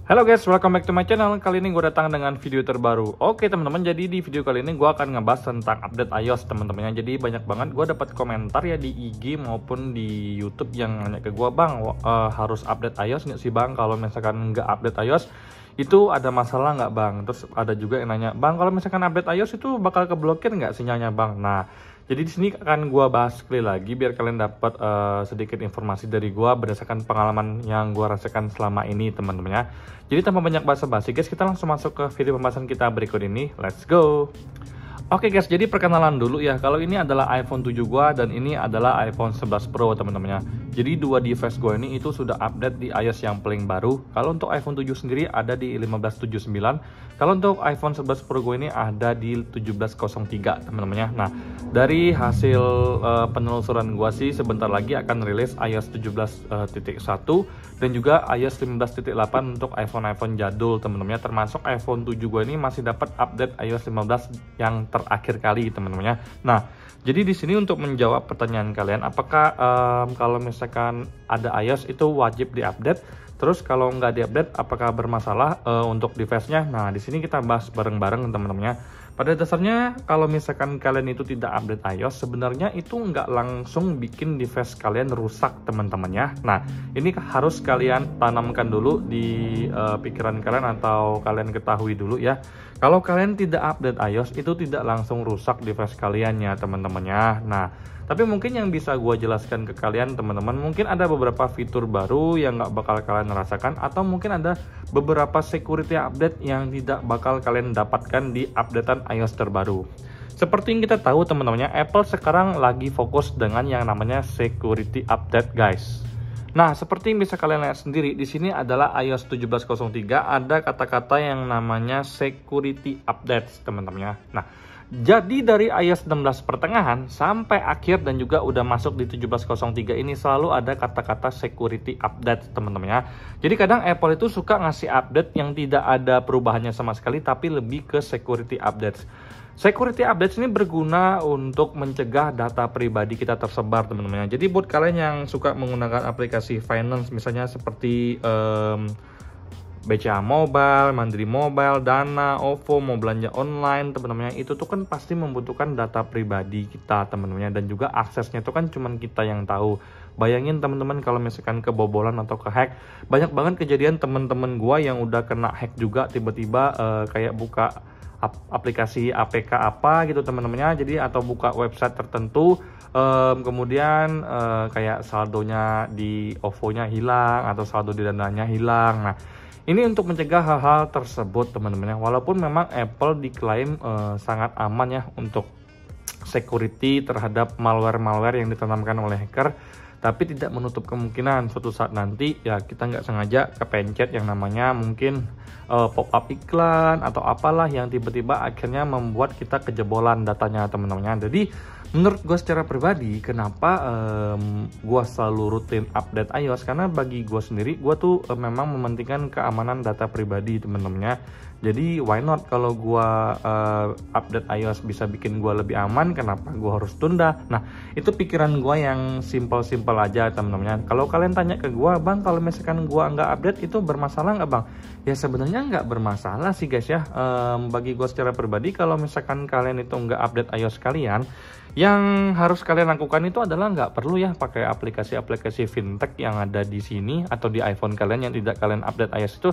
Halo guys, welcome back to my channel. Kali ini gue datang dengan video terbaru. Oke teman-teman, jadi di video kali ini gue akan ngebahas tentang update iOS teman-teman. Jadi banyak banget gue dapat komentar ya di IG maupun di YouTube yang nanya ke gue, bang harus update iOS nggak sih bang? Kalau misalkan nggak update iOS itu ada masalah nggak bang? Terus ada juga yang nanya, bang kalau misalkan update iOS itu bakal keblokir nggak sinyalnya bang? Nah, jadi di sini akan gue bahas sekali lagi biar kalian dapat sedikit informasi dari gue berdasarkan pengalaman yang gue rasakan selama ini teman-teman ya. Jadi tanpa banyak basa-basi guys, kita langsung masuk ke video pembahasan kita berikut ini. Let's go. Oke guys, jadi perkenalan dulu ya. Kalau ini adalah iPhone 7 gua dan ini adalah iPhone 11 Pro teman-teman ya. Jadi dua device gua ini itu sudah update di iOS yang paling baru. Kalau untuk iPhone 7 sendiri ada di 15.79. Kalau untuk iPhone 11 Pro gue ini ada di 17.03 teman-teman ya. Nah, dari hasil penelusuran gua sih sebentar lagi akan rilis iOS 17.1 dan juga iOS 15.8 untuk iPhone jadul teman-teman ya. Termasuk iPhone 7 gua ini masih dapat update iOS 15 yang terakhir kali teman-teman ya. Nah, jadi di sini untuk menjawab pertanyaan kalian, apakah kalau misalkan ada iOS itu wajib diupdate? Terus kalau nggak diupdate, apakah bermasalah untuk device-nya? Nah, di sini kita bahas bareng-bareng teman-teman ya. Pada dasarnya kalau misalkan kalian itu tidak update iOS, sebenarnya itu nggak langsung bikin device kalian rusak teman-teman ya. Nah, ini harus kalian tanamkan dulu di pikiran kalian atau kalian ketahui dulu ya. Kalau kalian tidak update iOS, itu tidak langsung rusak device kalian ya teman-teman ya. Nah, tapi mungkin yang bisa gue jelaskan ke kalian teman-teman, mungkin ada beberapa fitur baru yang nggak bakal kalian rasakan, atau mungkin ada beberapa security update yang tidak bakal kalian dapatkan di updatean iOS terbaru. Seperti yang kita tahu teman-teman, Apple sekarang lagi fokus dengan yang namanya security update guys. Nah, seperti yang bisa kalian lihat sendiri di sini adalah iOS 17.03, ada kata-kata yang namanya security updates teman-teman ya. Nah, jadi dari iOS 16 pertengahan sampai akhir dan juga udah masuk di 17.03 ini selalu ada kata-kata security update teman-teman ya. Jadi kadang Apple itu suka ngasih update yang tidak ada perubahannya sama sekali tapi lebih ke security updates. Security updates ini berguna untuk mencegah data pribadi kita tersebar teman-teman ya. Jadi buat kalian yang suka menggunakan aplikasi finance misalnya seperti BCA Mobile, Mandiri Mobile, Dana, OVO, mau belanja online teman-teman, itu tuh kan pasti membutuhkan data pribadi kita teman-teman, dan juga aksesnya itu kan cuman kita yang tahu. Bayangin teman-teman kalau misalkan kebobolan atau kehack, banyak banget kejadian teman-teman gua yang udah kena hack juga tiba-tiba kayak buka aplikasi APK apa gitu teman-temannya, jadi atau buka website tertentu kemudian kayak saldonya di OVO-nya hilang atau saldo di Dananya hilang. Nah, ini untuk mencegah hal-hal tersebut teman-teman ya. Walaupun memang Apple diklaim sangat aman ya untuk security terhadap malware-malware yang ditanamkan oleh hacker, tapi tidak menutup kemungkinan suatu saat nanti ya kita nggak sengaja kepencet yang namanya mungkin pop-up iklan atau apalah yang tiba-tiba akhirnya membuat kita kejebolan datanya teman-teman. Jadi menurut gue secara pribadi, kenapa gue selalu rutin update iOS, karena bagi gue sendiri gue tuh memang mementingkan keamanan data pribadi teman-temannya. Jadi why not kalau gue update iOS bisa bikin gue lebih aman, kenapa gue harus tunda? Nah, itu pikiran gue yang simple-simple aja teman-teman. Kalau kalian tanya ke gue, bang kalau misalkan gue nggak update itu bermasalah nggak bang? Ya sebenarnya nggak bermasalah sih guys ya. Bagi gue secara pribadi, kalau misalkan kalian itu nggak update iOS kalian, yang harus kalian lakukan itu adalah nggak perlu ya pakai aplikasi-aplikasi fintech yang ada di sini atau di iPhone kalian yang tidak kalian update iOS itu.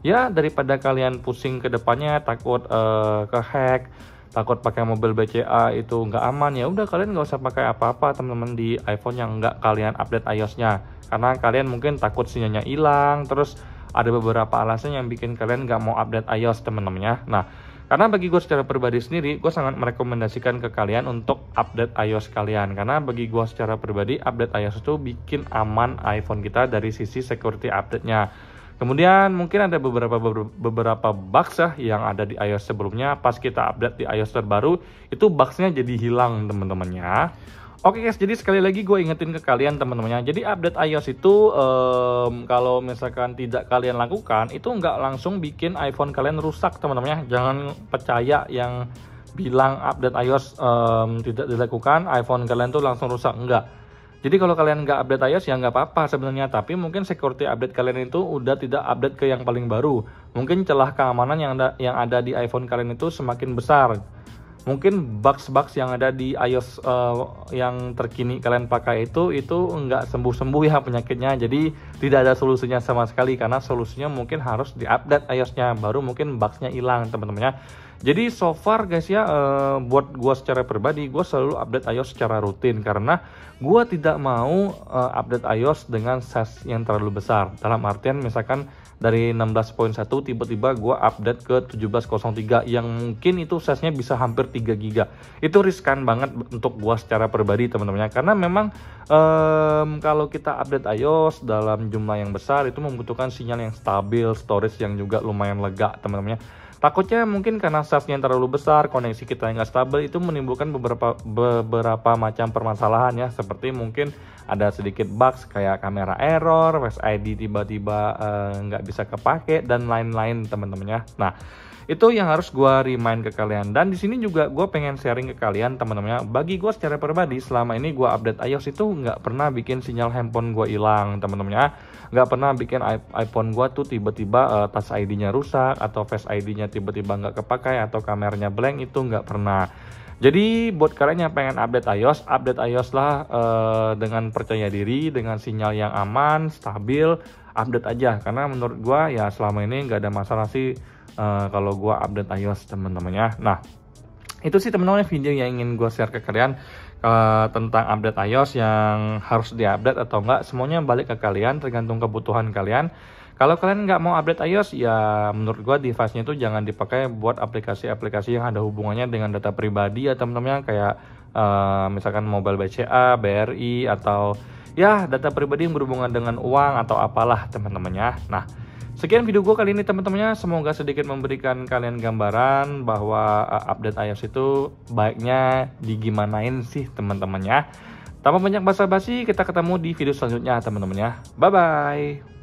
Ya daripada kalian pusing ke depannya takut kehack, takut pakai mobil BCA itu nggak aman, ya udah kalian nggak usah pakai apa-apa teman-teman di iPhone yang nggak kalian update iOS-nya, karena kalian mungkin takut sinyalnya hilang, terus ada beberapa alasan yang bikin kalian nggak mau update iOS teman-teman ya. Nah, karena bagi gue secara pribadi sendiri, gue sangat merekomendasikan ke kalian untuk update iOS kalian, karena bagi gue secara pribadi update iOS itu bikin aman iPhone kita dari sisi security update-nya. Kemudian mungkin ada beberapa bugs ya yang ada di iOS sebelumnya, pas kita update di iOS terbaru itu bugsnya jadi hilang teman-teman ya. Oke guys, jadi sekali lagi gue ingetin ke kalian teman-temannya, jadi update iOS itu kalau misalkan tidak kalian lakukan itu nggak langsung bikin iPhone kalian rusak teman-temannya. Jangan percaya yang bilang update iOS tidak dilakukan iPhone kalian tuh langsung rusak, enggak. Jadi kalau kalian nggak update iOS ya nggak apa-apa sebenarnya, tapi mungkin security update kalian itu udah tidak update ke yang paling baru. Mungkin celah keamanan yang ada di iPhone kalian itu semakin besar. Mungkin bugs-bugs yang ada di iOS yang terkini kalian pakai itu nggak sembuh-sembuh ya penyakitnya. Jadi tidak ada solusinya sama sekali, karena solusinya mungkin harus diupdate iOS-nya, baru mungkin bugs-nya hilang teman-teman ya. Jadi so far guys ya, buat gua secara pribadi gua selalu update iOS secara rutin, karena gua tidak mau update iOS dengan size yang terlalu besar. Dalam artian misalkan dari 16.1 tiba-tiba gua update ke 17.03 yang mungkin itu size-nya bisa hampir 3 GB. Itu riskan banget untuk gua secara pribadi teman-teman, karena memang kalau kita update iOS dalam jumlah yang besar itu membutuhkan sinyal yang stabil, storage yang juga lumayan lega teman-teman. Takutnya mungkin karena size-nya yang terlalu besar, koneksi kita yang nggak stabil, itu menimbulkan beberapa macam permasalahan ya, seperti mungkin ada sedikit bugs kayak kamera error, Face ID tiba-tiba nggak bisa kepake dan lain-lain teman-teman ya. Nah, itu yang harus gue remind ke kalian, dan di sini juga gue pengen sharing ke kalian teman-teman ya. Bagi gue secara pribadi selama ini gue update iOS itu nggak pernah bikin sinyal handphone gue hilang teman-teman ya, nggak pernah bikin iPhone gue tuh tiba-tiba Touch ID-nya rusak atau Face ID-nya tiba-tiba nggak kepakai atau kameranya blank, itu nggak pernah. Jadi buat kalian yang pengen update iOS lah dengan percaya diri, dengan sinyal yang aman, stabil, update aja. Karena menurut gua ya selama ini nggak ada masalah sih kalau gua update iOS teman-teman ya. Nah, itu sih teman-teman video yang ingin gua share ke kalian tentang update iOS yang harus diupdate atau enggak. Semuanya balik ke kalian, tergantung kebutuhan kalian. Kalau kalian nggak mau update iOS, ya menurut gua device-nya itu jangan dipakai buat aplikasi-aplikasi yang ada hubungannya dengan data pribadi ya teman-teman, kayak misalkan mobile BCA, BRI, atau ya data pribadi yang berhubungan dengan uang atau apalah teman-teman ya. Nah, sekian video gue kali ini teman-temannya, semoga sedikit memberikan kalian gambaran bahwa update iOS itu baiknya digimanain sih teman-temannya. Tanpa banyak basa-basi, kita ketemu di video selanjutnya teman-temannya. Bye-bye.